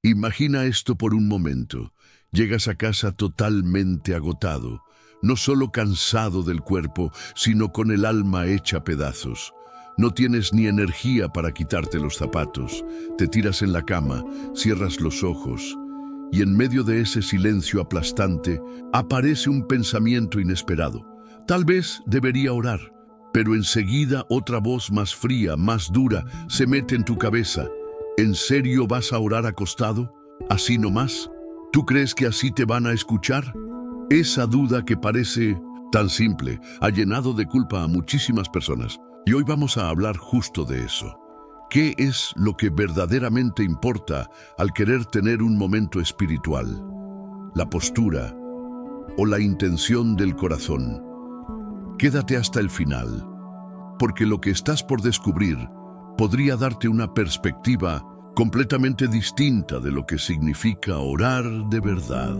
Imagina esto por un momento. Llegas a casa totalmente agotado, no solo cansado del cuerpo, sino con el alma hecha pedazos. No tienes ni energía para quitarte los zapatos. Te tiras en la cama, cierras los ojos, y en medio de ese silencio aplastante aparece un pensamiento inesperado. Tal vez debería orar, pero enseguida otra voz más fría, más dura, se mete en tu cabeza. ¿En serio vas a orar acostado? ¿Así nomás? ¿Tú crees que así te van a escuchar? Esa duda que parece tan simple ha llenado de culpa a muchísimas personas. Y hoy vamos a hablar justo de eso. ¿Qué es lo que verdaderamente importa al querer tener un momento espiritual? ¿La postura o la intención del corazón? Quédate hasta el final, porque lo que estás por descubrir podría darte una perspectiva completamente distinta de lo que significa orar de verdad.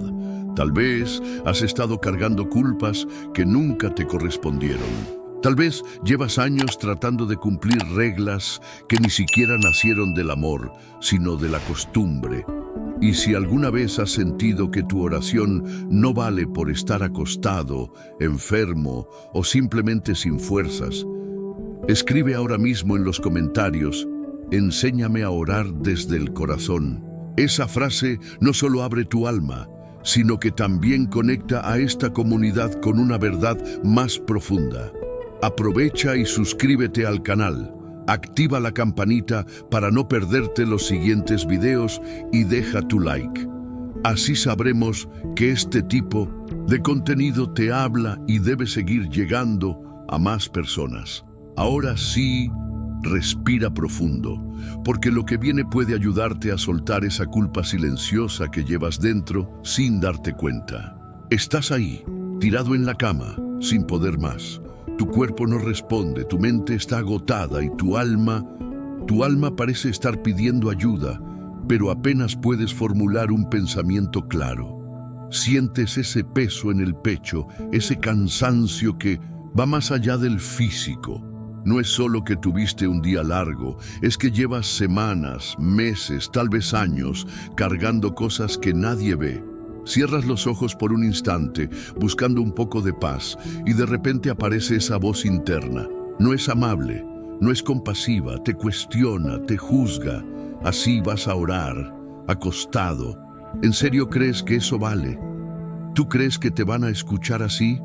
Tal vez has estado cargando culpas que nunca te correspondieron. Tal vez llevas años tratando de cumplir reglas que ni siquiera nacieron del amor, sino de la costumbre. Y si alguna vez has sentido que tu oración no vale por estar acostado, enfermo o simplemente sin fuerzas, escribe ahora mismo en los comentarios: enséñame a orar desde el corazón. Esa frase no solo abre tu alma, sino que también conecta a esta comunidad con una verdad más profunda. Aprovecha y suscríbete al canal. Activa la campanita para no perderte los siguientes videos y deja tu like. Así sabremos que este tipo de contenido te habla y debe seguir llegando a más personas. Ahora sí, respira profundo, porque lo que viene puede ayudarte a soltar esa culpa silenciosa que llevas dentro sin darte cuenta. Estás ahí, tirado en la cama, sin poder más. Tu cuerpo no responde, tu mente está agotada y tu alma parece estar pidiendo ayuda, pero apenas puedes formular un pensamiento claro. Sientes ese peso en el pecho, ese cansancio que va más allá del físico. No es solo que tuviste un día largo, es que llevas semanas, meses, tal vez años, cargando cosas que nadie ve. Cierras los ojos por un instante, buscando un poco de paz, y de repente aparece esa voz interna. No es amable, no es compasiva, te cuestiona, te juzga. Así vas a orar, acostado. ¿En serio crees que eso vale? ¿Tú crees que te van a escuchar así?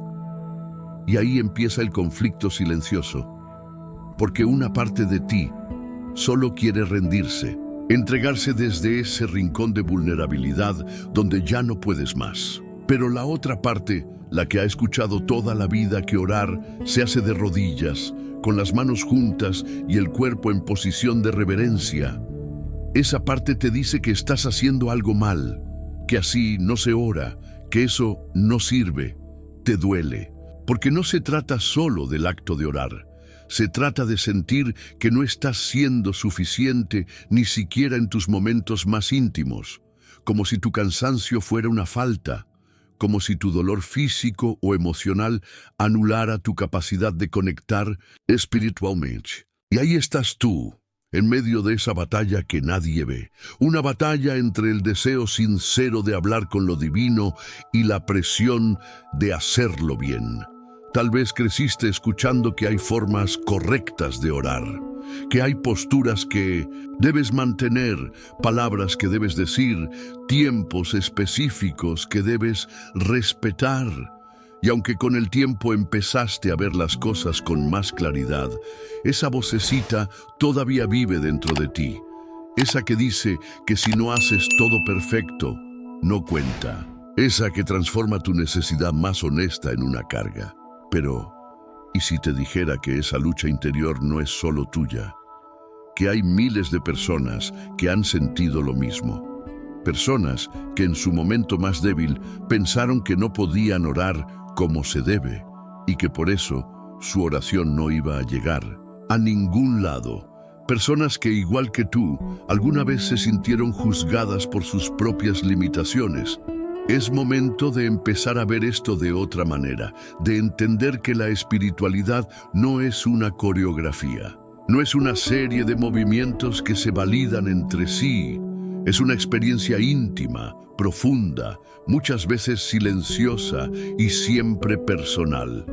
Y ahí empieza el conflicto silencioso, porque una parte de ti solo quiere rendirse, entregarse desde ese rincón de vulnerabilidad donde ya no puedes más. Pero la otra parte, la que ha escuchado toda la vida que orar se hace de rodillas, con las manos juntas y el cuerpo en posición de reverencia, esa parte te dice que estás haciendo algo mal, que así no se ora, que eso no sirve. Te duele, porque no se trata solo del acto de orar. Se trata de sentir que no estás siendo suficiente ni siquiera en tus momentos más íntimos, como si tu cansancio fuera una falta, como si tu dolor físico o emocional anulara tu capacidad de conectar espiritualmente. Y ahí estás tú, en medio de esa batalla que nadie ve, una batalla entre el deseo sincero de hablar con lo divino y la presión de hacerlo bien. Tal vez creciste escuchando que hay formas correctas de orar, que hay posturas que debes mantener, palabras que debes decir, tiempos específicos que debes respetar. Y aunque con el tiempo empezaste a ver las cosas con más claridad, esa vocecita todavía vive dentro de ti. Esa que dice que si no haces todo perfecto, no cuenta. Esa que transforma tu necesidad más honesta en una carga. Pero, ¿y si te dijera que esa lucha interior no es solo tuya? Que hay miles de personas que han sentido lo mismo. Personas que en su momento más débil pensaron que no podían orar como se debe y que por eso su oración no iba a llegar a ningún lado. Personas que, igual que tú, alguna vez se sintieron juzgadas por sus propias limitaciones. Es momento de empezar a ver esto de otra manera, de entender que la espiritualidad no es una coreografía, no es una serie de movimientos que se validan entre sí. Es una experiencia íntima, profunda, muchas veces silenciosa y siempre personal.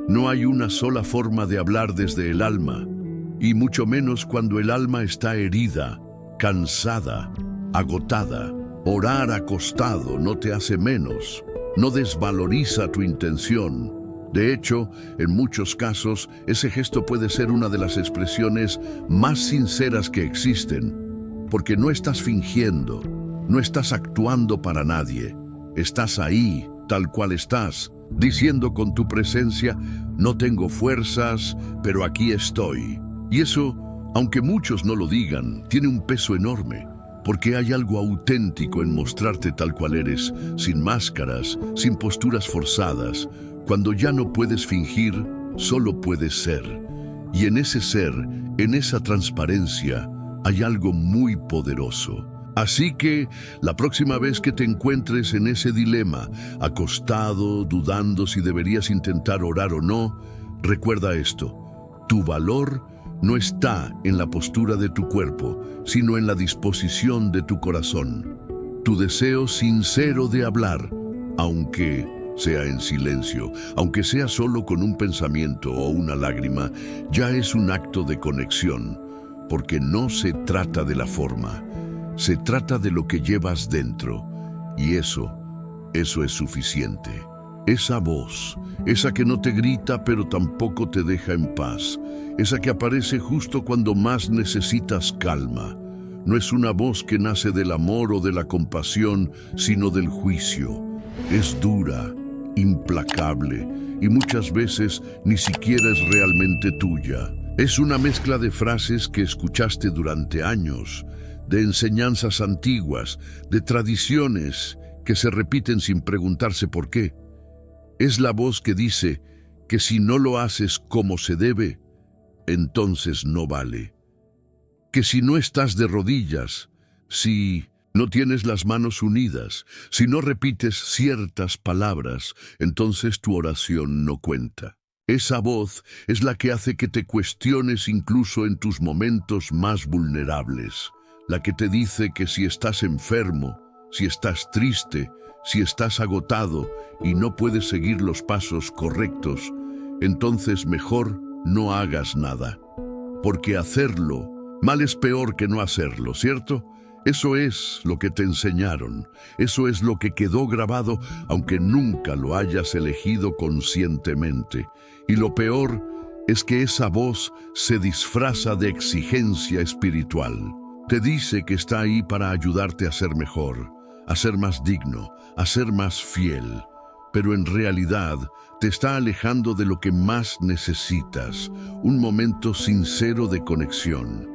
No hay una sola forma de hablar desde el alma, y mucho menos cuando el alma está herida, cansada, agotada. Orar acostado no te hace menos, no desvaloriza tu intención. De hecho, en muchos casos, ese gesto puede ser una de las expresiones más sinceras que existen, porque no estás fingiendo, no estás actuando para nadie. Estás ahí, tal cual estás, diciendo con tu presencia, no tengo fuerzas, pero aquí estoy. Y eso, aunque muchos no lo digan, tiene un peso enorme, porque hay algo auténtico en mostrarte tal cual eres, sin máscaras, sin posturas forzadas. Cuando ya no puedes fingir, solo puedes ser. Y en ese ser, en esa transparencia, hay algo muy poderoso. Así que, la próxima vez que te encuentres en ese dilema, acostado, dudando si deberías intentar orar o no, recuerda esto: tu valor no está en la postura de tu cuerpo, sino en la disposición de tu corazón. Tu deseo sincero de hablar, aunque sea en silencio, aunque sea solo con un pensamiento o una lágrima, ya es un acto de conexión, porque no se trata de la forma, se trata de lo que llevas dentro, y eso es suficiente. Esa voz, esa que no te grita pero tampoco te deja en paz, esa que aparece justo cuando más necesitas calma, no es una voz que nace del amor o de la compasión, sino del juicio. Es dura, implacable, y muchas veces ni siquiera es realmente tuya. Es una mezcla de frases que escuchaste durante años, de enseñanzas antiguas, de tradiciones que se repiten sin preguntarse por qué. Es la voz que dice que si no lo haces como se debe, entonces no vale. Que si no estás de rodillas, si no tienes las manos unidas, si no repites ciertas palabras, entonces tu oración no cuenta. Esa voz es la que hace que te cuestiones incluso en tus momentos más vulnerables. La que te dice que si estás enfermo, si estás triste, si estás agotado y no puedes seguir los pasos correctos, entonces mejor no hagas nada. Porque hacerlo mal es peor que no hacerlo, ¿cierto? Eso es lo que te enseñaron, eso es lo que quedó grabado, aunque nunca lo hayas elegido conscientemente. Y lo peor es que esa voz se disfraza de exigencia espiritual. Te dice que está ahí para ayudarte a ser mejor, a ser más digno, a ser más fiel. Pero en realidad te está alejando de lo que más necesitas, un momento sincero de conexión.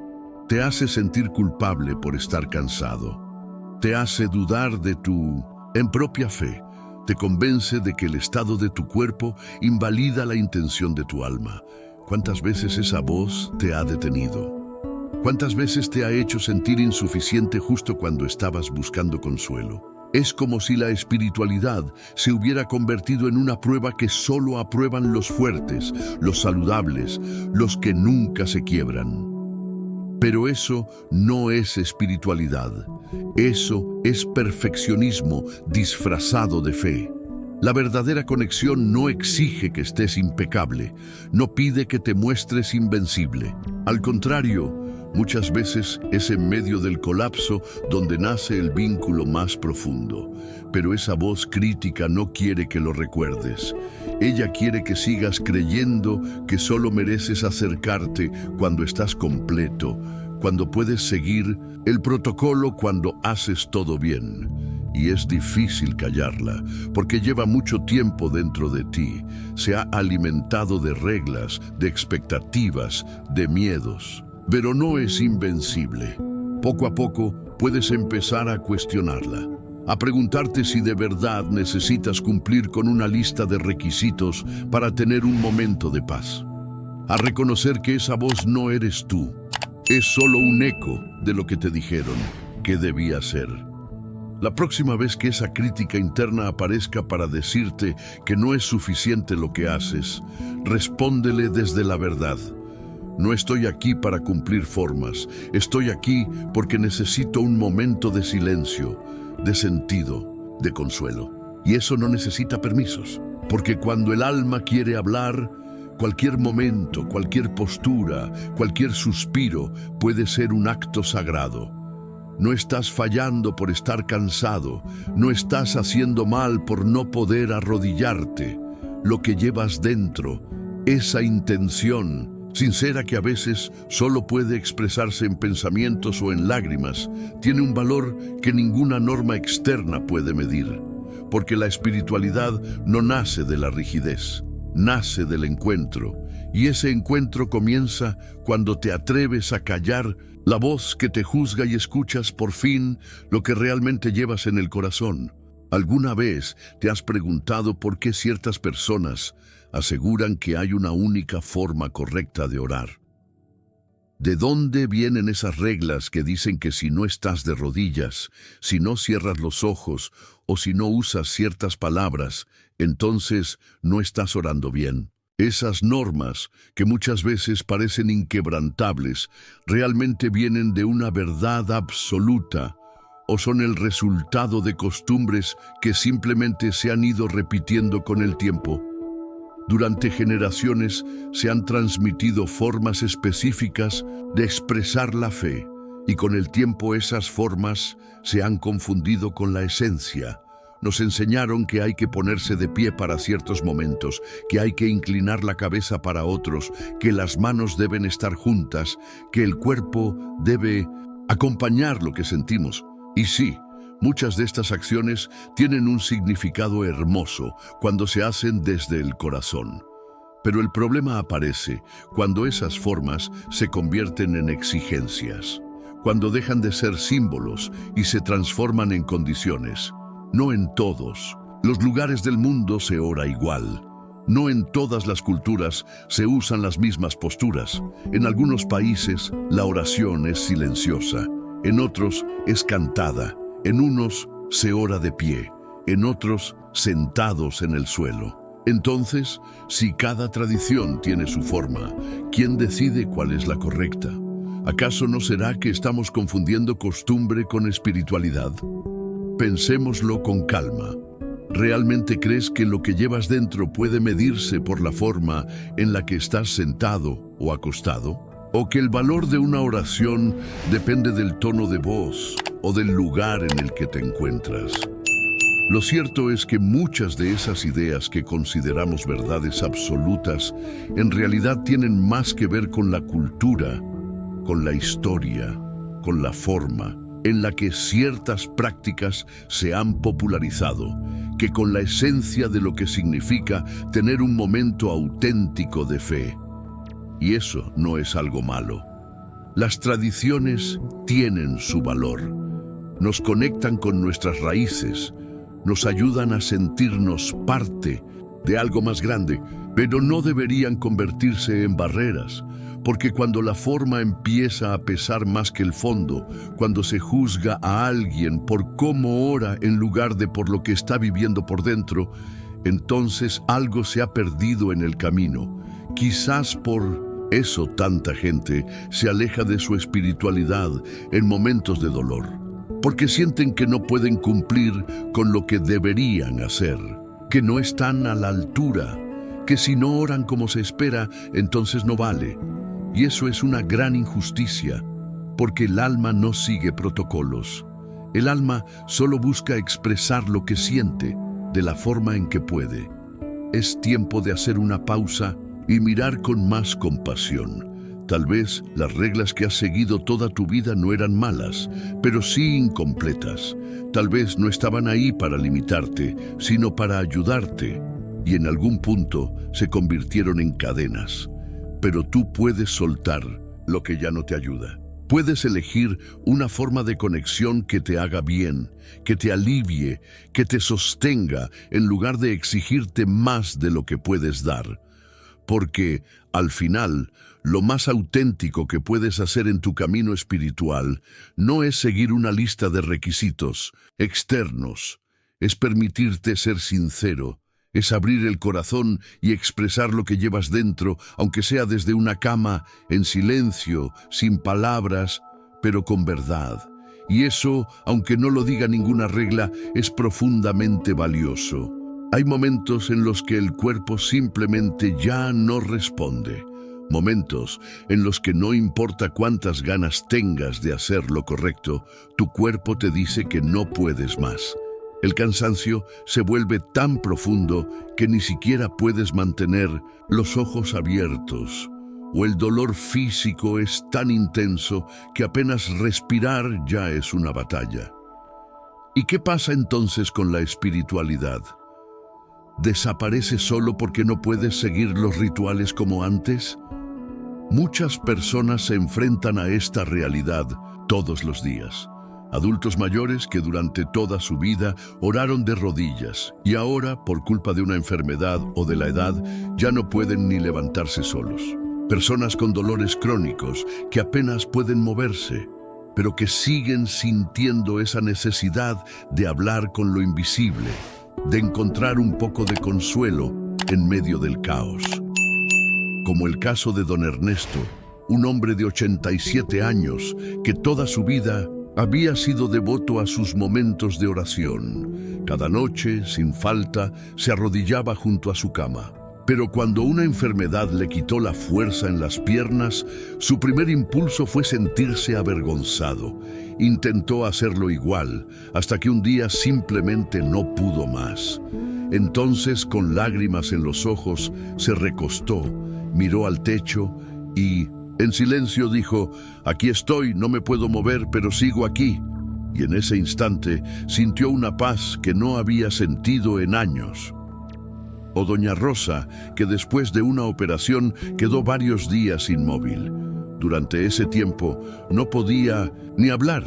Te hace sentir culpable por estar cansado. Te hace dudar de tu propia fe. Te convence de que el estado de tu cuerpo invalida la intención de tu alma. ¿Cuántas veces esa voz te ha detenido? ¿Cuántas veces te ha hecho sentir insuficiente justo cuando estabas buscando consuelo? Es como si la espiritualidad se hubiera convertido en una prueba que solo aprueban los fuertes, los saludables, los que nunca se quiebran. Pero eso no es espiritualidad. Eso es perfeccionismo disfrazado de fe. La verdadera conexión no exige que estés impecable, no pide que te muestres invencible. Al contrario, muchas veces es en medio del colapso donde nace el vínculo más profundo. Pero esa voz crítica no quiere que lo recuerdes. Ella quiere que sigas creyendo que solo mereces acercarte cuando estás completo, cuando puedes seguir el protocolo, cuando haces todo bien. Y es difícil callarla, porque lleva mucho tiempo dentro de ti. Se ha alimentado de reglas, de expectativas, de miedos. Pero no es invencible. Poco a poco puedes empezar a cuestionarla, a preguntarte si de verdad necesitas cumplir con una lista de requisitos para tener un momento de paz. A reconocer que esa voz no eres tú, es solo un eco de lo que te dijeron que debía ser. La próxima vez que esa crítica interna aparezca para decirte que no es suficiente lo que haces, respóndele desde la verdad. No estoy aquí para cumplir formas. Estoy aquí porque necesito un momento de silencio, de sentido, de consuelo. Y eso no necesita permisos. Porque cuando el alma quiere hablar, cualquier momento, cualquier postura, cualquier suspiro puede ser un acto sagrado. No estás fallando por estar cansado, no estás haciendo mal por no poder arrodillarte. Lo que llevas dentro, esa intención sincera que a veces solo puede expresarse en pensamientos o en lágrimas, tiene un valor que ninguna norma externa puede medir. Porque la espiritualidad no nace de la rigidez, nace del encuentro. Y ese encuentro comienza cuando te atreves a callar la voz que te juzga y escuchas por fin lo que realmente llevas en el corazón. ¿Alguna vez te has preguntado por qué ciertas personas aseguran que hay una única forma correcta de orar? ¿De dónde vienen esas reglas que dicen que si no estás de rodillas, si no cierras los ojos o si no usas ciertas palabras, entonces no estás orando bien? Esas normas, que muchas veces parecen inquebrantables, realmente vienen de una verdad absoluta o son el resultado de costumbres que simplemente se han ido repitiendo con el tiempo. Durante generaciones se han transmitido formas específicas de expresar la fe, y con el tiempo esas formas se han confundido con la esencia. Nos enseñaron que hay que ponerse de pie para ciertos momentos, que hay que inclinar la cabeza para otros, que las manos deben estar juntas, que el cuerpo debe acompañar lo que sentimos. Y sí, muchas de estas acciones tienen un significado hermoso cuando se hacen desde el corazón. Pero el problema aparece cuando esas formas se convierten en exigencias, cuando dejan de ser símbolos y se transforman en condiciones. No en todos los lugares del mundo se ora igual. No en todas las culturas se usan las mismas posturas. En algunos países la oración es silenciosa, en otros es cantada, en unos se ora de pie, en otros sentados en el suelo. Entonces, si cada tradición tiene su forma, ¿quién decide cuál es la correcta? ¿Acaso no será que estamos confundiendo costumbre con espiritualidad? Pensémoslo con calma. ¿Realmente crees que lo que llevas dentro puede medirse por la forma en la que estás sentado o acostado? ¿O que el valor de una oración depende del tono de voz o del lugar en el que te encuentras? Lo cierto es que muchas de esas ideas que consideramos verdades absolutas en realidad tienen más que ver con la cultura, con la historia, con la forma en la que ciertas prácticas se han popularizado, que con la esencia de lo que significa tener un momento auténtico de fe. Y eso no es algo malo. Las tradiciones tienen su valor. Nos conectan con nuestras raíces, nos ayudan a sentirnos parte de algo más grande, pero no deberían convertirse en barreras, porque cuando la forma empieza a pesar más que el fondo, cuando se juzga a alguien por cómo ora en lugar de por lo que está viviendo por dentro, entonces algo se ha perdido en el camino. Quizás por eso tanta gente se aleja de su espiritualidad en momentos de dolor, porque sienten que no pueden cumplir con lo que deberían hacer, que no están a la altura, que si no oran como se espera, entonces no vale. Y eso es una gran injusticia, porque el alma no sigue protocolos. El alma solo busca expresar lo que siente de la forma en que puede. Es tiempo de hacer una pausa y mirar con más compasión. Tal vez las reglas que has seguido toda tu vida no eran malas, pero sí incompletas. Tal vez no estaban ahí para limitarte, sino para ayudarte, y en algún punto se convirtieron en cadenas. Pero tú puedes soltar lo que ya no te ayuda. Puedes elegir una forma de conexión que te haga bien, que te alivie, que te sostenga, en lugar de exigirte más de lo que puedes dar. Porque, al final, lo más auténtico que puedes hacer en tu camino espiritual no es seguir una lista de requisitos externos, es permitirte ser sincero, Es abrir el corazón y expresar lo que llevas dentro, aunque sea desde una cama, en silencio, sin palabras, pero con verdad. Y eso, aunque no lo diga ninguna regla, es profundamente valioso. Hay momentos en los que el cuerpo simplemente ya no responde. Momentos en los que no importa cuántas ganas tengas de hacer lo correcto, tu cuerpo te dice que no puedes más. El cansancio se vuelve tan profundo que ni siquiera puedes mantener los ojos abiertos, o el dolor físico es tan intenso que apenas respirar ya es una batalla. ¿Y qué pasa entonces con la espiritualidad? ¿Desaparece solo porque no puedes seguir los rituales como antes? Muchas personas se enfrentan a esta realidad todos los días. Adultos mayores que durante toda su vida oraron de rodillas y ahora, por culpa de una enfermedad o de la edad, ya no pueden ni levantarse solos. Personas con dolores crónicos que apenas pueden moverse, pero que siguen sintiendo esa necesidad de hablar con lo invisible, de encontrar un poco de consuelo en medio del caos. Como el caso de don Ernesto, un hombre de 87 años que toda su vida había sido devoto a sus momentos de oración. Cada noche, sin falta, se arrodillaba junto a su cama. Pero cuando una enfermedad le quitó la fuerza en las piernas, su primer impulso fue sentirse avergonzado. Intentó hacerlo igual, hasta que un día simplemente no pudo más. Entonces, con lágrimas en los ojos, se recostó, miró al techo y, en silencio, dijo: «Aquí estoy, no me puedo mover, pero sigo aquí». Y en ese instante sintió una paz que no había sentido en años. O doña Rosa, que después de una operación quedó varios días inmóvil. Durante ese tiempo no podía ni hablar,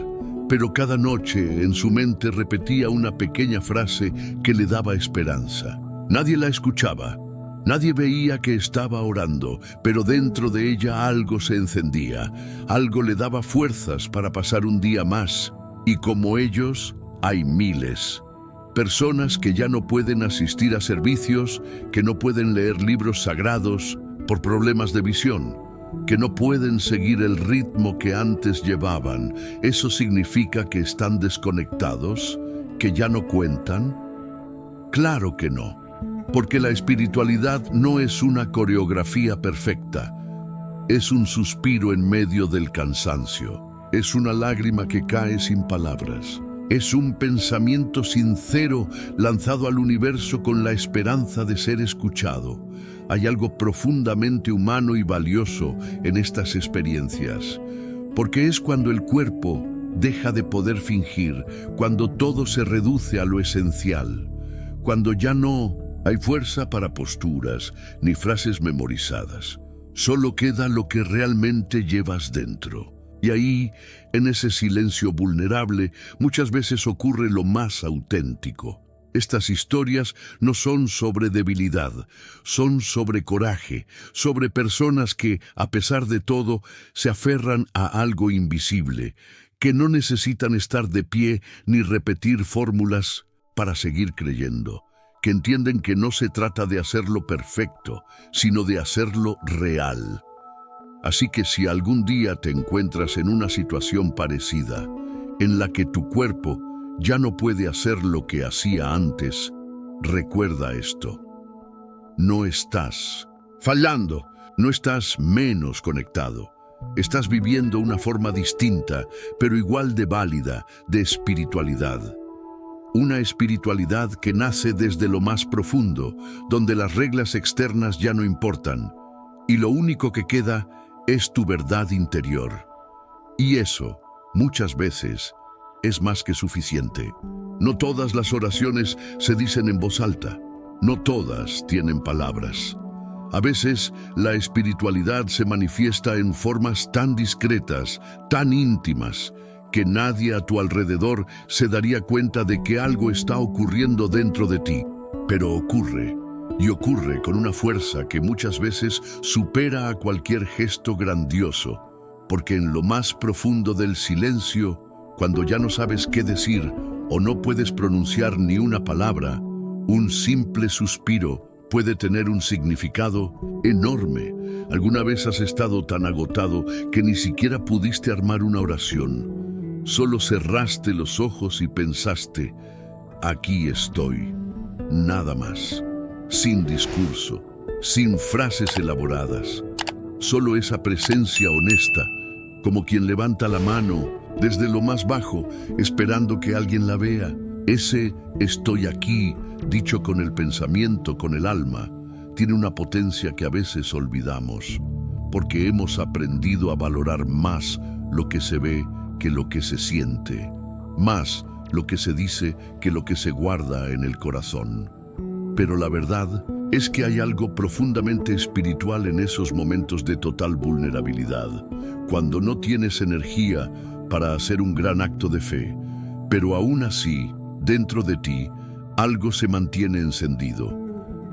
pero cada noche en su mente repetía una pequeña frase que le daba esperanza. Nadie la escuchaba, nadie veía que estaba orando, pero dentro de ella algo se encendía, algo le daba fuerzas para pasar un día más. Y como ellos, hay miles. Personas que ya no pueden asistir a servicios, que no pueden leer libros sagrados por problemas de visión, que no pueden seguir el ritmo que antes llevaban. ¿Eso significa que están desconectados? ¿Que ya no cuentan? Claro que no, porque la espiritualidad no es una coreografía perfecta. Es un suspiro en medio del cansancio. Es una lágrima que cae sin palabras. Es un pensamiento sincero lanzado al universo con la esperanza de ser escuchado. Hay algo profundamente humano y valioso en estas experiencias, porque es cuando el cuerpo deja de poder fingir, cuando todo se reduce a lo esencial, cuando ya no hay fuerza para posturas ni frases memorizadas. Solo queda lo que realmente llevas dentro. Y ahí, en ese silencio vulnerable, muchas veces ocurre lo más auténtico. Estas historias no son sobre debilidad, son sobre coraje, sobre personas que, a pesar de todo, se aferran a algo invisible, que no necesitan estar de pie ni repetir fórmulas para seguir creyendo, que entienden que no se trata de hacerlo perfecto, sino de hacerlo real. Así que si algún día te encuentras en una situación parecida, en la que tu cuerpo ya no puede hacer lo que hacía antes, recuerda esto. No estás fallando, no estás menos conectado. Estás viviendo una forma distinta, pero igual de válida, de espiritualidad. Una espiritualidad que nace desde lo más profundo, donde las reglas externas ya no importan, y lo único que queda es tu verdad interior. Y eso, muchas veces, es más que suficiente. No todas las oraciones se dicen en voz alta. No todas tienen palabras. A veces, la espiritualidad se manifiesta en formas tan discretas, tan íntimas, que nadie a tu alrededor se daría cuenta de que algo está ocurriendo dentro de ti. Pero ocurre. Y ocurre con una fuerza que muchas veces supera a cualquier gesto grandioso, porque en lo más profundo del silencio, cuando ya no sabes qué decir o no puedes pronunciar ni una palabra, Un simple suspiro puede tener un significado enorme. ¿Alguna vez has estado tan agotado que ni siquiera pudiste armar una oración? Solo cerraste los ojos y pensaste, aquí estoy, nada más. Sin discurso, sin frases elaboradas. Solo esa presencia honesta, como quien levanta la mano desde lo más bajo, esperando que alguien la vea. Ese estoy aquí, dicho con el pensamiento, con el alma, tiene una potencia que a veces olvidamos, porque hemos aprendido a valorar más lo que se ve que lo que se siente, más lo que se dice que lo que se guarda en el corazón. Pero la verdad es que hay algo profundamente espiritual en esos momentos de total vulnerabilidad, cuando no tienes energía para hacer un gran acto de fe, pero aún así, dentro de ti, algo se mantiene encendido,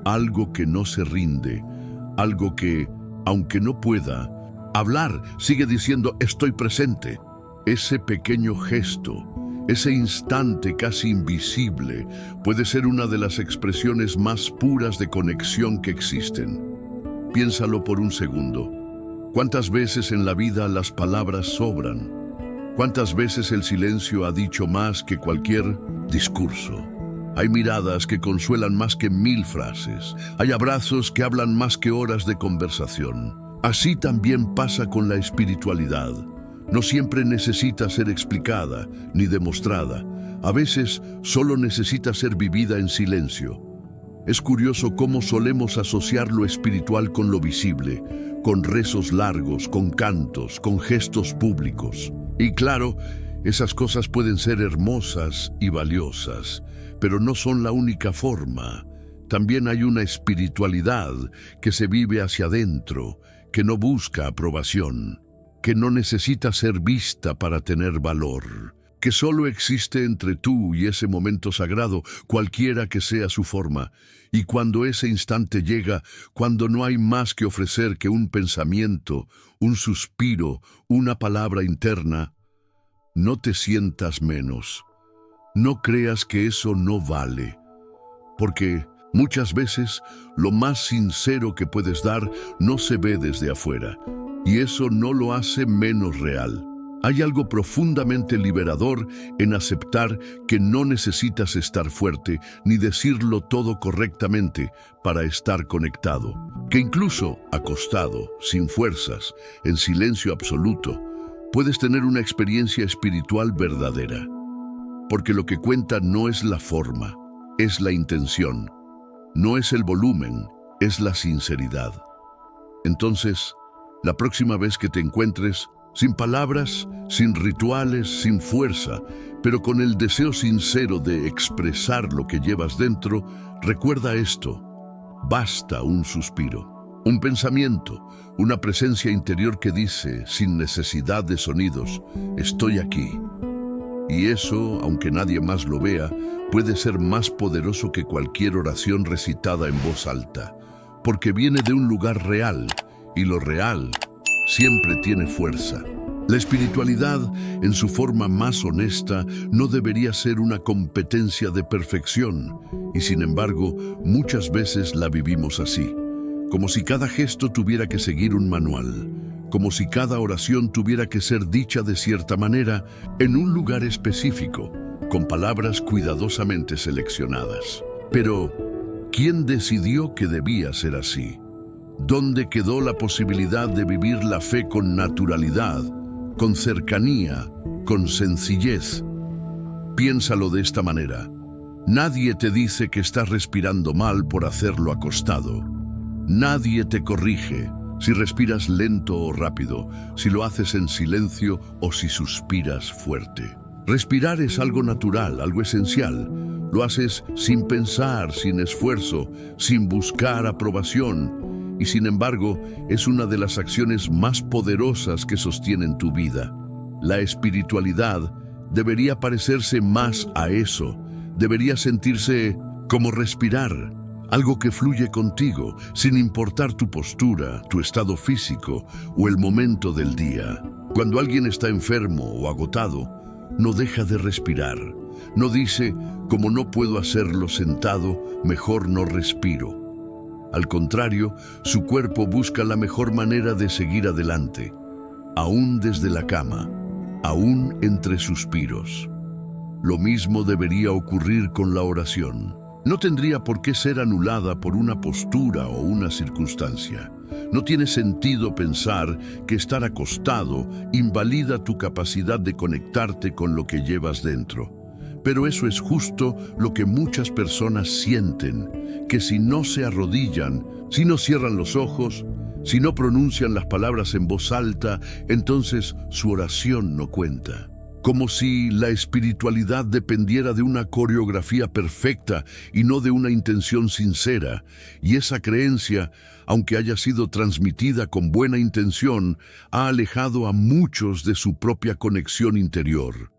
algo que no se rinde, algo que, aunque no pueda hablar, sigue diciendo estoy presente. Ese pequeño gesto, ese instante casi invisible, puede ser una de las expresiones más puras de conexión que existen. Piénsalo por un segundo. ¿Cuántas veces en la vida las palabras sobran? ¿Cuántas veces el silencio ha dicho más que cualquier discurso? Hay miradas que consuelan más que 1000 frases. Hay abrazos que hablan más que horas de conversación. Así también pasa con la espiritualidad. No siempre necesita ser explicada ni demostrada. A veces solo necesita ser vivida en silencio. Es curioso cómo solemos asociar lo espiritual con lo visible, con rezos largos, con cantos, con gestos públicos. Y claro, esas cosas pueden ser hermosas y valiosas, pero no son la única forma. También hay una espiritualidad que se vive hacia adentro, que no busca aprobación, que no necesita ser vista para tener valor, que solo existe entre tú y ese momento sagrado, cualquiera que sea su forma. Y cuando ese instante llega, cuando no hay más que ofrecer que un pensamiento, un suspiro, una palabra interna, no te sientas menos. No creas que eso no vale, porque muchas veces lo más sincero que puedes dar no se ve desde afuera, y eso no lo hace menos real. Hay algo profundamente liberador en aceptar que no necesitas estar fuerte ni decirlo todo correctamente para estar conectado, que incluso acostado, sin fuerzas, en silencio absoluto, puedes tener una experiencia espiritual verdadera. Porque lo que cuenta no es la forma, es la intención. No es el volumen, es la sinceridad. Entonces, la próxima vez que te encuentres, sin palabras, sin rituales, sin fuerza, pero con el deseo sincero de expresar lo que llevas dentro, recuerda esto: basta un suspiro, un pensamiento, una presencia interior que dice, sin necesidad de sonidos, estoy aquí. Y eso, aunque nadie más lo vea, puede ser más poderoso que cualquier oración recitada en voz alta, porque viene de un lugar real, y lo real siempre tiene fuerza. La espiritualidad, en su forma más honesta, no debería ser una competencia de perfección, y sin embargo, muchas veces la vivimos así, como si cada gesto tuviera que seguir un manual, como si cada oración tuviera que ser dicha de cierta manera, en un lugar específico, con palabras cuidadosamente seleccionadas. Pero, ¿quién decidió que debía ser así? ¿Dónde quedó la posibilidad de vivir la fe con naturalidad, con cercanía, con sencillez? Piénsalo de esta manera. Nadie te dice que estás respirando mal por hacerlo acostado. Nadie te corrige si respiras lento o rápido, si lo haces en silencio o si suspiras fuerte. Respirar es algo natural, algo esencial. Lo haces sin pensar, sin esfuerzo, sin buscar aprobación. Y sin embargo, es una de las acciones más poderosas que sostienen tu vida. La espiritualidad debería parecerse más a eso. Debería sentirse como respirar, algo que fluye contigo, sin importar tu postura, tu estado físico o el momento del día. Cuando alguien está enfermo o agotado, no deja de respirar. No dice, como no puedo hacerlo sentado, mejor no respiro. Al contrario, su cuerpo busca la mejor manera de seguir adelante, aún desde la cama, aún entre suspiros. Lo mismo debería ocurrir con la oración. No tendría por qué ser anulada por una postura o una circunstancia. No tiene sentido pensar que estar acostado invalida tu capacidad de conectarte con lo que llevas dentro. Pero eso es justo lo que muchas personas sienten, que si no se arrodillan, si no cierran los ojos, si no pronuncian las palabras en voz alta, entonces su oración no cuenta. Como si la espiritualidad dependiera de una coreografía perfecta y no de una intención sincera. Y esa creencia, aunque haya sido transmitida con buena intención, ha alejado a muchos de su propia conexión interior.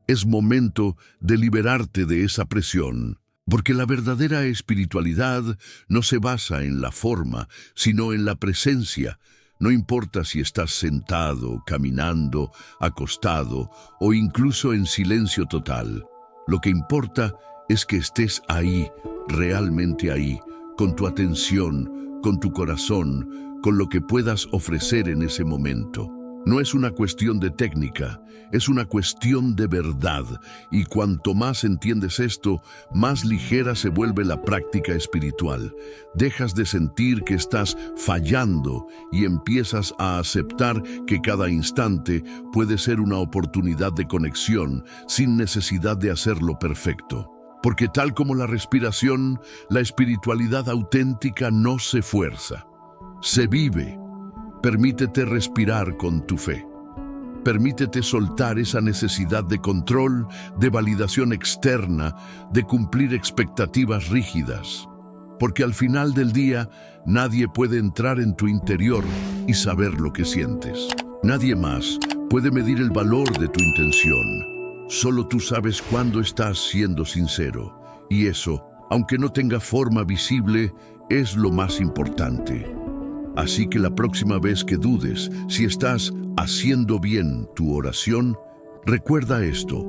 Es momento de liberarte de esa presión, porque la verdadera espiritualidad no se basa en la forma, sino en la presencia. No importa si estás sentado, caminando, acostado o incluso en silencio total. Lo que importa es que estés ahí, realmente ahí, con tu atención, con tu corazón, con lo que puedas ofrecer en ese momento. No es una cuestión de técnica, es una cuestión de verdad, y cuanto más entiendes esto, más ligera se vuelve la práctica espiritual. Dejas de sentir que estás fallando y empiezas a aceptar que cada instante puede ser una oportunidad de conexión sin necesidad de hacerlo perfecto. Porque tal como la respiración, la espiritualidad auténtica no se fuerza, se vive. Permítete respirar con tu fe. Permítete soltar esa necesidad de control, de validación externa, de cumplir expectativas rígidas. Porque al final del día, nadie puede entrar en tu interior y saber lo que sientes. Nadie más puede medir el valor de tu intención. Solo tú sabes cuándo estás siendo sincero. Y eso, aunque no tenga forma visible, es lo más importante. Así que la próxima vez que dudes si estás haciendo bien tu oración, recuerda esto: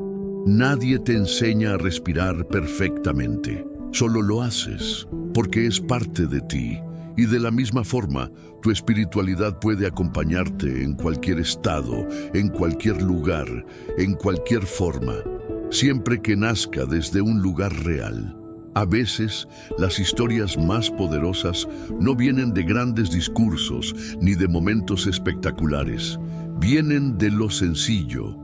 nadie te enseña a respirar perfectamente. Solo lo haces porque es parte de ti. Y de la misma forma, tu espiritualidad puede acompañarte en cualquier estado, en cualquier lugar, en cualquier forma, siempre que nazca desde un lugar real. A veces, las historias más poderosas no vienen de grandes discursos ni de momentos espectaculares. Vienen de lo sencillo,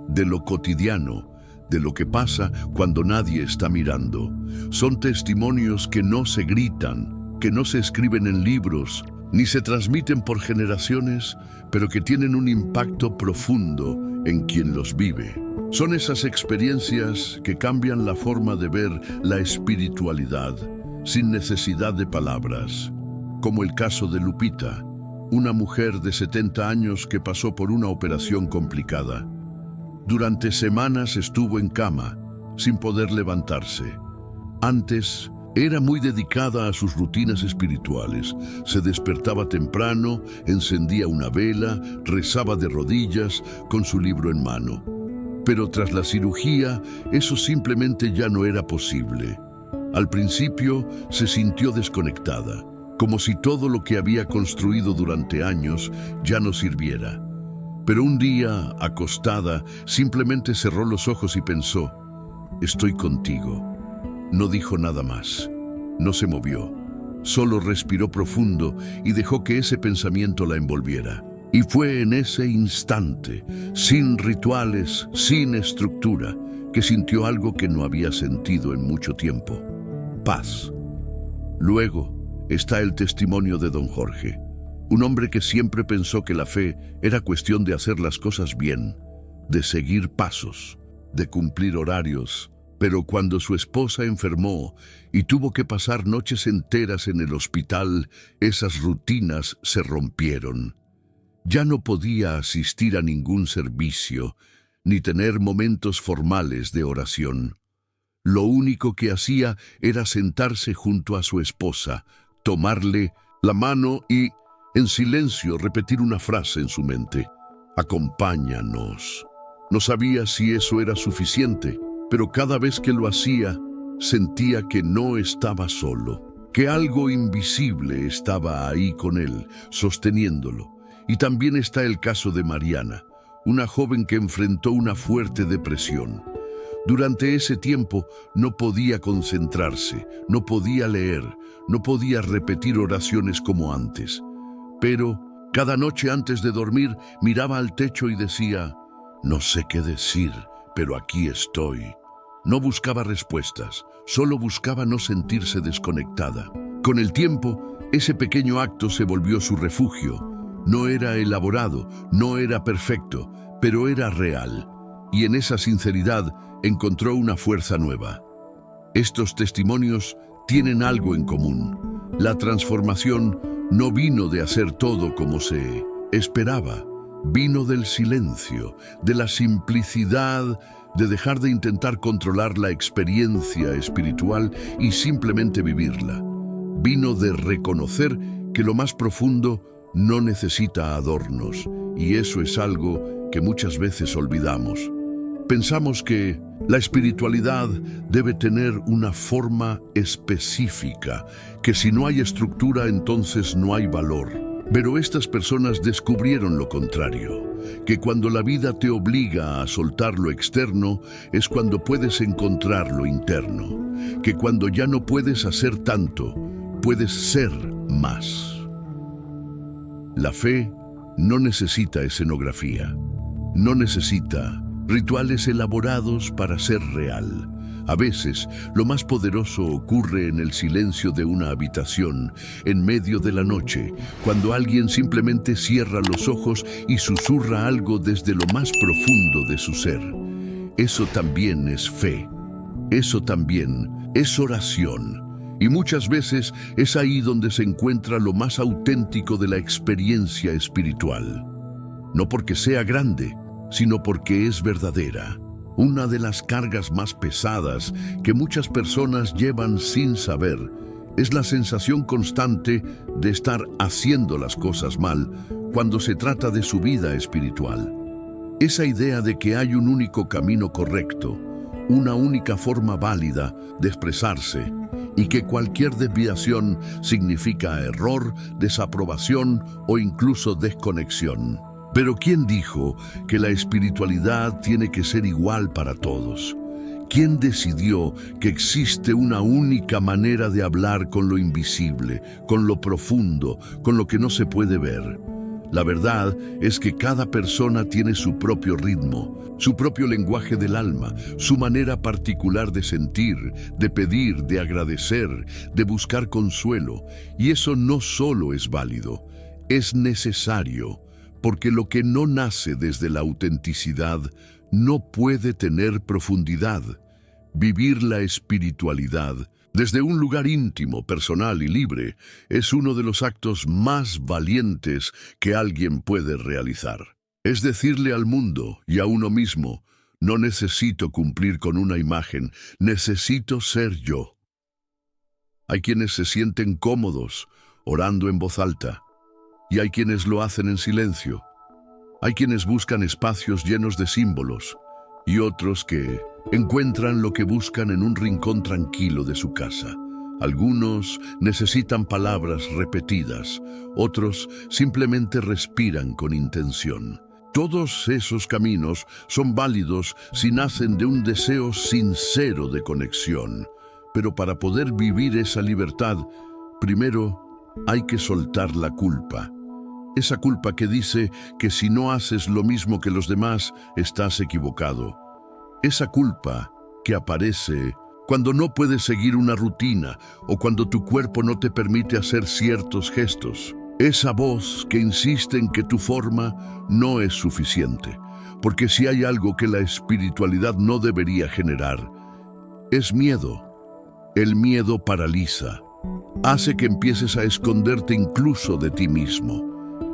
de lo cotidiano, de lo que pasa cuando nadie está mirando. Son testimonios que no se gritan, que no se escriben en libros, ni se transmiten por generaciones, pero que tienen un impacto profundo en quien los vive. Son esas experiencias que cambian la forma de ver la espiritualidad, sin necesidad de palabras. Como el caso de Lupita, una mujer de 70 años que pasó por una operación complicada. Durante semanas estuvo en cama, sin poder levantarse. Antes, era muy dedicada a sus rutinas espirituales. Se despertaba temprano, encendía una vela, rezaba de rodillas, con su libro en mano. Pero tras la cirugía, eso simplemente ya no era posible. Al principio, se sintió desconectada, como si todo lo que había construido durante años ya no sirviera. Pero un día, acostada, simplemente cerró los ojos y pensó: estoy contigo. No dijo nada más. No se movió. Solo respiró profundo y dejó que ese pensamiento la envolviera. Y fue en ese instante, sin rituales, sin estructura, que sintió algo que no había sentido en mucho tiempo: paz. Luego está el testimonio de don Jorge, un hombre que siempre pensó que la fe era cuestión de hacer las cosas bien, de seguir pasos, de cumplir horarios. Pero cuando su esposa enfermó y tuvo que pasar noches enteras en el hospital, esas rutinas se rompieron. Ya no podía asistir a ningún servicio, ni tener momentos formales de oración. Lo único que hacía era sentarse junto a su esposa, tomarle la mano y, en silencio, repetir una frase en su mente: acompáñanos. No sabía si eso era suficiente, pero cada vez que lo hacía, sentía que no estaba solo, que algo invisible estaba ahí con él, sosteniéndolo. Y también está el caso de Mariana, una joven que enfrentó una fuerte depresión. Durante ese tiempo no podía concentrarse, no podía leer, no podía repetir oraciones como antes. Pero cada noche antes de dormir miraba al techo y decía: no sé qué decir, pero aquí estoy. No buscaba respuestas, solo buscaba no sentirse desconectada. Con el tiempo, ese pequeño acto se volvió su refugio. No era elaborado, no era perfecto, pero era real. Y en esa sinceridad encontró una fuerza nueva. Estos testimonios tienen algo en común. La transformación no vino de hacer todo como se esperaba. Vino del silencio, de la simplicidad, de dejar de intentar controlar la experiencia espiritual y simplemente vivirla. Vino de reconocer que lo más profundo no necesita adornos, y eso es algo que muchas veces olvidamos. Pensamos que la espiritualidad debe tener una forma específica, que si no hay estructura entonces no hay valor. Pero estas personas descubrieron lo contrario, que cuando la vida te obliga a soltar lo externo es cuando puedes encontrar lo interno, que cuando ya no puedes hacer tanto, puedes ser más. La fe no necesita escenografía, no necesita rituales elaborados para ser real. A veces, lo más poderoso ocurre en el silencio de una habitación, en medio de la noche, cuando alguien simplemente cierra los ojos y susurra algo desde lo más profundo de su ser. Eso también es fe. Eso también es oración. Y muchas veces es ahí donde se encuentra lo más auténtico de la experiencia espiritual. No porque sea grande, sino porque es verdadera. Una de las cargas más pesadas que muchas personas llevan sin saber es la sensación constante de estar haciendo las cosas mal cuando se trata de su vida espiritual. Esa idea de que hay un único camino correcto, una única forma válida de expresarse y que cualquier desviación significa error, desaprobación o incluso desconexión. Pero ¿quién dijo que la espiritualidad tiene que ser igual para todos? ¿Quién decidió que existe una única manera de hablar con lo invisible, con lo profundo, con lo que no se puede ver? La verdad es que cada persona tiene su propio ritmo, su propio lenguaje del alma, su manera particular de sentir, de pedir, de agradecer, de buscar consuelo. Y eso no solo es válido, es necesario. Porque lo que no nace desde la autenticidad no puede tener profundidad. Vivir la espiritualidad desde un lugar íntimo, personal y libre es uno de los actos más valientes que alguien puede realizar. Es decirle al mundo y a uno mismo: no necesito cumplir con una imagen, necesito ser yo. Hay quienes se sienten cómodos orando en voz alta. Y hay quienes lo hacen en silencio. Hay quienes buscan espacios llenos de símbolos y otros que encuentran lo que buscan en un rincón tranquilo de su casa. Algunos necesitan palabras repetidas, otros simplemente respiran con intención. Todos esos caminos son válidos si nacen de un deseo sincero de conexión. Pero para poder vivir esa libertad, primero hay que soltar la culpa. Esa culpa que dice que si no haces lo mismo que los demás, estás equivocado. Esa culpa que aparece cuando no puedes seguir una rutina o cuando tu cuerpo no te permite hacer ciertos gestos. Esa voz que insiste en que tu forma no es suficiente. Porque si hay algo que la espiritualidad no debería generar, es miedo. El miedo paraliza. Hace que empieces a esconderte incluso de ti mismo.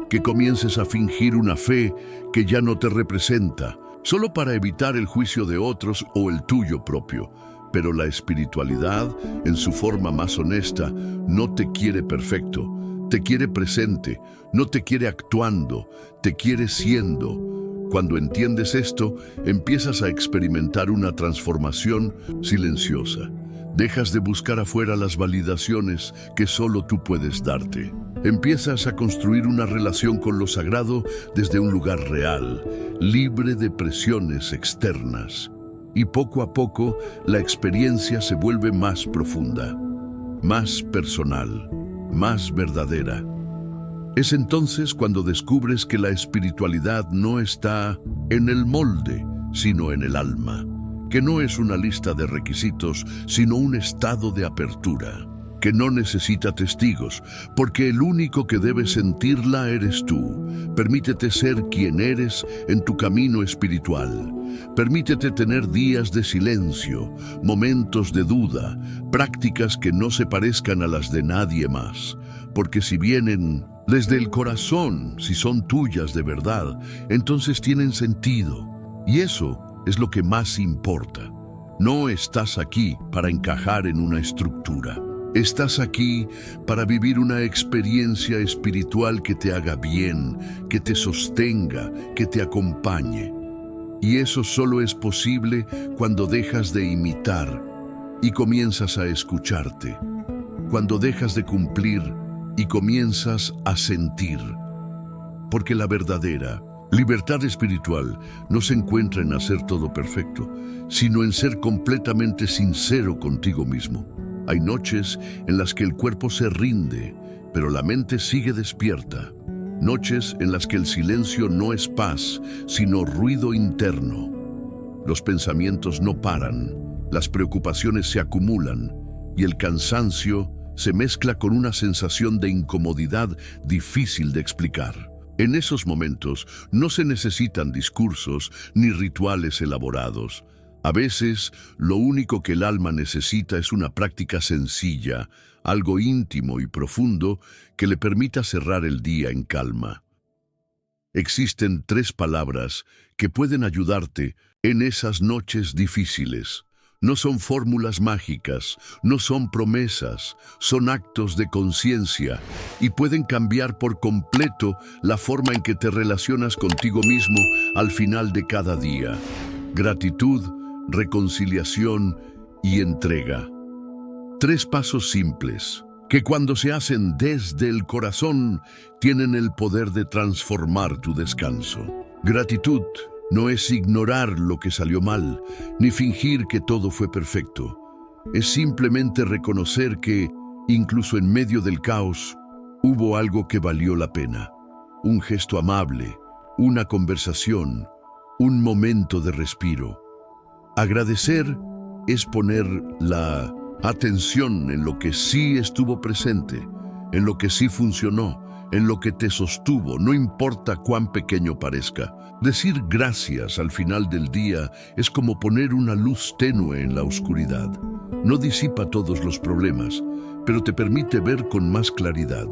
Que comiences a fingir una fe que ya no te representa, solo para evitar el juicio de otros o el tuyo propio. Pero la espiritualidad, en su forma más honesta, no te quiere perfecto, te quiere presente, no te quiere actuando, te quiere siendo. Cuando entiendes esto, empiezas a experimentar una transformación silenciosa. Dejas de buscar afuera las validaciones que solo tú puedes darte. Empiezas a construir una relación con lo sagrado desde un lugar real, libre de presiones externas. Y poco a poco, la experiencia se vuelve más profunda, más personal, más verdadera. Es entonces cuando descubres que la espiritualidad no está en el molde, sino en el alma, que no es una lista de requisitos, sino un estado de apertura, que no necesita testigos, porque el único que debe sentirla eres tú. Permítete ser quien eres en tu camino espiritual. Permítete tener días de silencio, momentos de duda, prácticas que no se parezcan a las de nadie más, porque si vienen desde el corazón, si son tuyas de verdad, entonces tienen sentido. Y eso es lo que más importa. No estás aquí para encajar en una estructura. Estás aquí para vivir una experiencia espiritual que te haga bien, que te sostenga, que te acompañe. Y eso solo es posible cuando dejas de imitar y comienzas a escucharte. Cuando dejas de cumplir y comienzas a sentir. Porque la verdadera libertad espiritual no se encuentra en hacer todo perfecto, sino en ser completamente sincero contigo mismo. Hay noches en las que el cuerpo se rinde, pero la mente sigue despierta. Noches en las que el silencio no es paz, sino ruido interno. Los pensamientos no paran, las preocupaciones se acumulan y el cansancio se mezcla con una sensación de incomodidad difícil de explicar. En esos momentos no se necesitan discursos ni rituales elaborados. A veces, lo único que el alma necesita es una práctica sencilla, algo íntimo y profundo que le permita cerrar el día en calma. Existen 3 palabras que pueden ayudarte en esas noches difíciles. No son fórmulas mágicas, no son promesas, son actos de conciencia y pueden cambiar por completo la forma en que te relacionas contigo mismo al final de cada día. Gratitud, reconciliación y entrega. 3 pasos simples, que cuando se hacen desde el corazón, tienen el poder de transformar tu descanso. Gratitud no es ignorar lo que salió mal, ni fingir que todo fue perfecto. Es simplemente reconocer que, incluso en medio del caos, hubo algo que valió la pena. Un gesto amable, una conversación, un momento de respiro. Agradecer es poner la atención en lo que sí estuvo presente, en lo que sí funcionó, en lo que te sostuvo, no importa cuán pequeño parezca. Decir gracias al final del día es como poner una luz tenue en la oscuridad. No disipa todos los problemas, pero te permite ver con más claridad.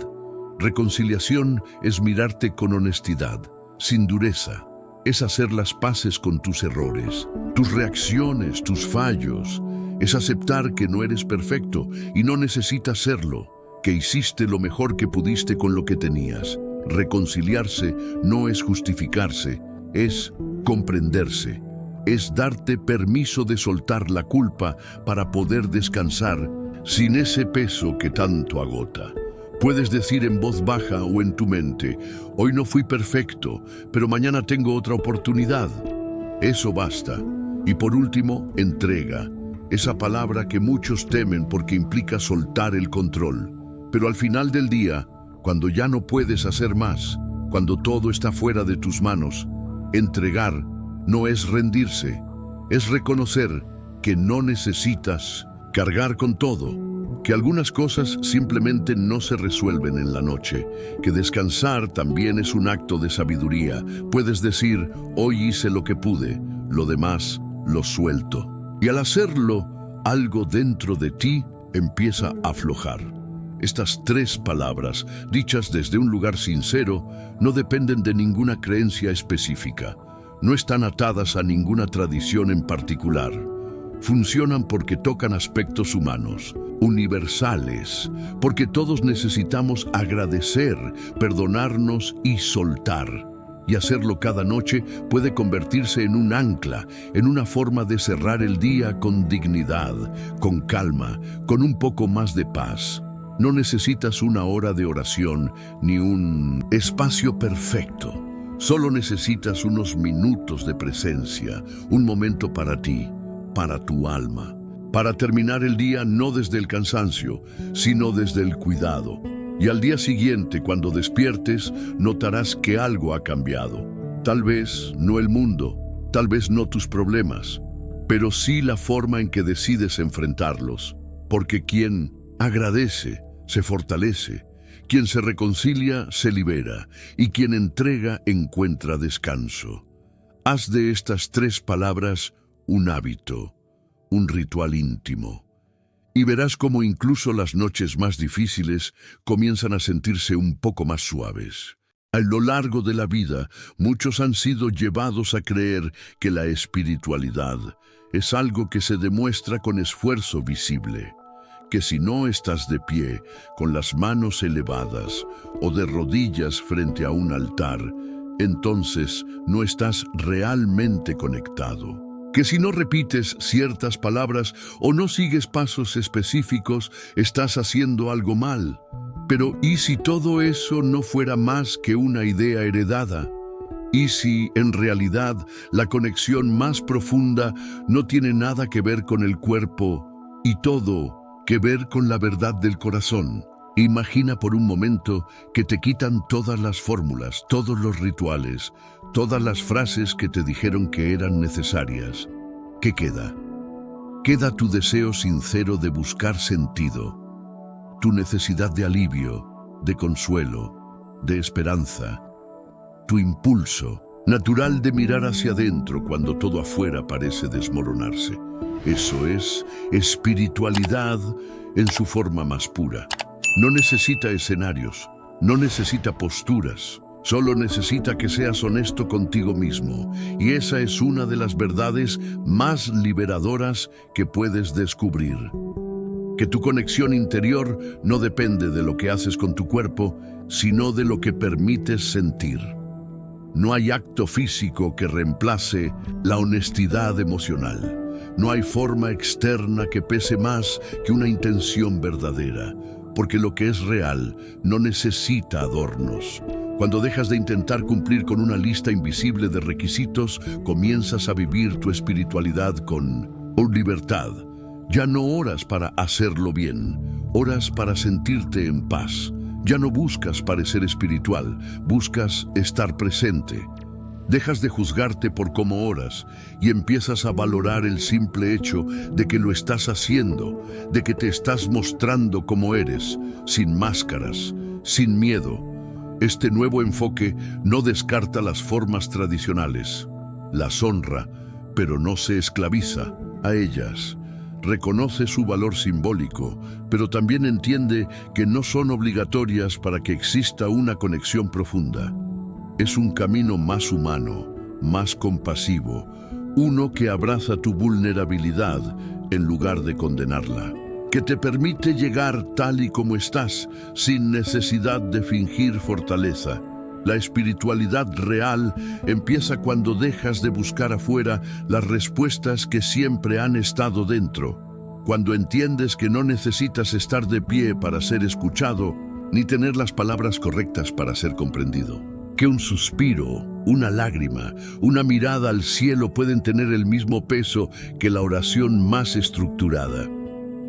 Reconciliación es mirarte con honestidad, sin dureza. Es hacer las paces con tus errores, tus reacciones, tus fallos. Es aceptar que no eres perfecto y no necesitas serlo, que hiciste lo mejor que pudiste con lo que tenías. Reconciliarse no es justificarse, es comprenderse. Es darte permiso de soltar la culpa para poder descansar sin ese peso que tanto agota. Puedes decir en voz baja o en tu mente, hoy no fui perfecto, pero mañana tengo otra oportunidad. Eso basta. Y por último, entrega. Esa palabra que muchos temen porque implica soltar el control. Pero al final del día, cuando ya no puedes hacer más, cuando todo está fuera de tus manos, entregar no es rendirse, es reconocer que no necesitas cargar con todo, que algunas cosas simplemente no se resuelven en la noche, que descansar también es un acto de sabiduría. Puedes decir, hoy hice lo que pude, lo demás lo suelto. Y al hacerlo, algo dentro de ti empieza a aflojar. Estas 3 palabras, dichas desde un lugar sincero, no dependen de ninguna creencia específica. No están atadas a ninguna tradición en particular. Funcionan porque tocan aspectos humanos, universales, porque todos necesitamos agradecer, perdonarnos y soltar. Y hacerlo cada noche puede convertirse en un ancla, en una forma de cerrar el día con dignidad, con calma, con un poco más de paz. No necesitas una hora de oración ni un espacio perfecto. Solo necesitas unos minutos de presencia, un momento para ti, para tu alma, para terminar el día no desde el cansancio, sino desde el cuidado. Y al día siguiente, cuando despiertes, notarás que algo ha cambiado. Tal vez no el mundo, tal vez no tus problemas, pero sí la forma en que decides enfrentarlos. Porque quien agradece, se fortalece. Quien se reconcilia, se libera. Y quien entrega, encuentra descanso. Haz de estas 3 palabras un hábito, un ritual íntimo. Y verás cómo incluso las noches más difíciles comienzan a sentirse un poco más suaves. A lo largo de la vida, muchos han sido llevados a creer que la espiritualidad es algo que se demuestra con esfuerzo visible, que si no estás de pie, con las manos elevadas o de rodillas frente a un altar, entonces no estás realmente conectado. Que si no repites ciertas palabras o no sigues pasos específicos, estás haciendo algo mal. Pero ¿y si todo eso no fuera más que una idea heredada? ¿Y si, en realidad, la conexión más profunda no tiene nada que ver con el cuerpo y todo que ver con la verdad del corazón? Imagina por un momento que te quitan todas las fórmulas, todos los rituales, todas las frases que te dijeron que eran necesarias. ¿Qué queda? Queda tu deseo sincero de buscar sentido, tu necesidad de alivio, de consuelo, de esperanza, tu impulso natural de mirar hacia adentro cuando todo afuera parece desmoronarse. Eso es espiritualidad en su forma más pura. No necesita escenarios, no necesita posturas, solo necesita que seas honesto contigo mismo. Y esa es una de las verdades más liberadoras que puedes descubrir. Que tu conexión interior no depende de lo que haces con tu cuerpo, sino de lo que permites sentir. No hay acto físico que reemplace la honestidad emocional. No hay forma externa que pese más que una intención verdadera, porque lo que es real no necesita adornos. Cuando dejas de intentar cumplir con una lista invisible de requisitos, comienzas a vivir tu espiritualidad con libertad. Ya no oras para hacerlo bien, oras para sentirte en paz. Ya no buscas parecer espiritual, buscas estar presente. Dejas de juzgarte por cómo oras y empiezas a valorar el simple hecho de que lo estás haciendo, de que te estás mostrando como eres, sin máscaras, sin miedo. Este nuevo enfoque no descarta las formas tradicionales, las honra, pero no se esclaviza a ellas. Reconoce su valor simbólico, pero también entiende que no son obligatorias para que exista una conexión profunda. Es un camino más humano, más compasivo, uno que abraza tu vulnerabilidad en lugar de condenarla, que te permite llegar tal y como estás, sin necesidad de fingir fortaleza. La espiritualidad real empieza cuando dejas de buscar afuera las respuestas que siempre han estado dentro, cuando entiendes que no necesitas estar de pie para ser escuchado, ni tener las palabras correctas para ser comprendido. Que un suspiro, una lágrima, una mirada al cielo pueden tener el mismo peso que la oración más estructurada.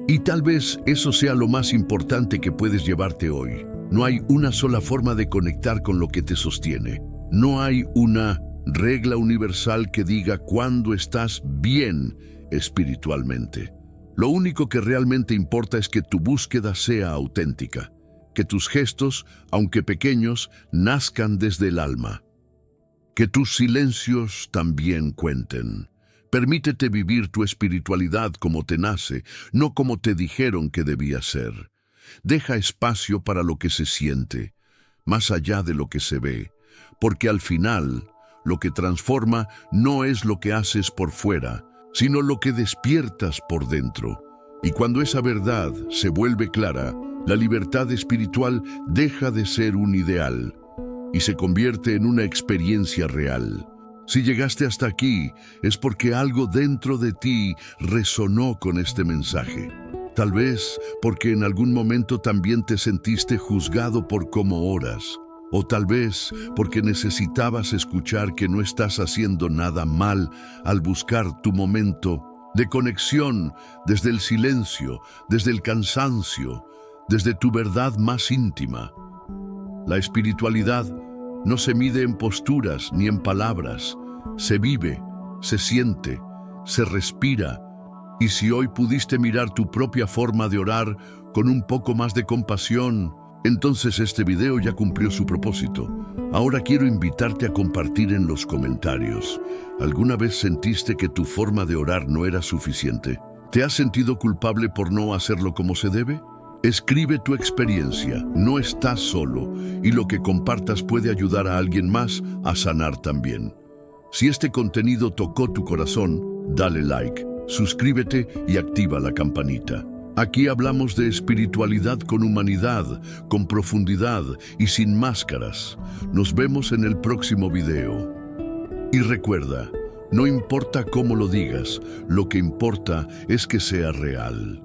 Y tal vez eso sea lo más importante que puedes llevarte hoy. No hay una sola forma de conectar con lo que te sostiene. No hay una regla universal que diga cuándo estás bien espiritualmente. Lo único que realmente importa es que tu búsqueda sea auténtica, que tus gestos, aunque pequeños, nazcan desde el alma. Que tus silencios también cuenten. Permítete vivir tu espiritualidad como te nace, no como te dijeron que debía ser. Deja espacio para lo que se siente, más allá de lo que se ve, porque al final, lo que transforma no es lo que haces por fuera, sino lo que despiertas por dentro. Y cuando esa verdad se vuelve clara, la libertad espiritual deja de ser un ideal y se convierte en una experiencia real. Si llegaste hasta aquí, es porque algo dentro de ti resonó con este mensaje. Tal vez porque en algún momento también te sentiste juzgado por cómo oras. O tal vez porque necesitabas escuchar que no estás haciendo nada mal al buscar tu momento de conexión desde el silencio, desde el cansancio, desde tu verdad más íntima. La espiritualidad no se mide en posturas ni en palabras. Se vive, se siente, se respira. Y si hoy pudiste mirar tu propia forma de orar con un poco más de compasión, entonces este video ya cumplió su propósito. Ahora quiero invitarte a compartir en los comentarios. ¿Alguna vez sentiste que tu forma de orar no era suficiente? ¿Te has sentido culpable por no hacerlo como se debe? Escribe tu experiencia, no estás solo, y lo que compartas puede ayudar a alguien más a sanar también. Si este contenido tocó tu corazón, dale like, suscríbete y activa la campanita. Aquí hablamos de espiritualidad con humanidad, con profundidad y sin máscaras. Nos vemos en el próximo video. Y recuerda, no importa cómo lo digas, lo que importa es que sea real.